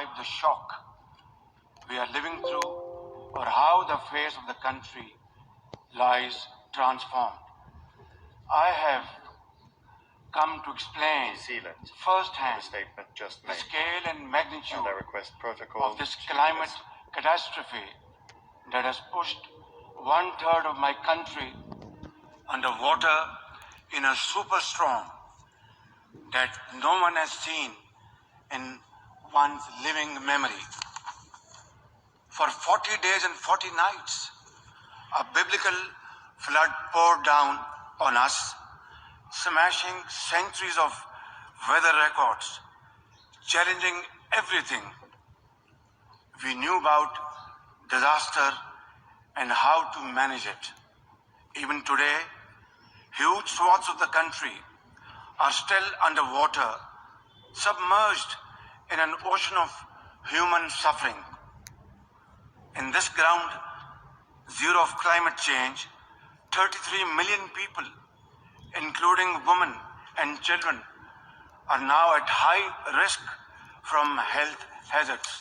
describe the shock we are living through or how the face of the country lies transformed. I have come to explain firsthand statement just the made. scale and magnitude And I request protocol of this climate catastrophe that has pushed 1/3 of my country underwater in a superstorm that no one has seen in one's living memory. For 40 days and 40 nights, a biblical flood poured down on us, smashing centuries of weather records, challenging everything we knew about disaster and how to manage it. Even today, huge swaths of the country are still underwater, submerged in an ocean of human suffering. In this ground zero of climate change, 33 million people, including women and children, are now at high risk from health hazards.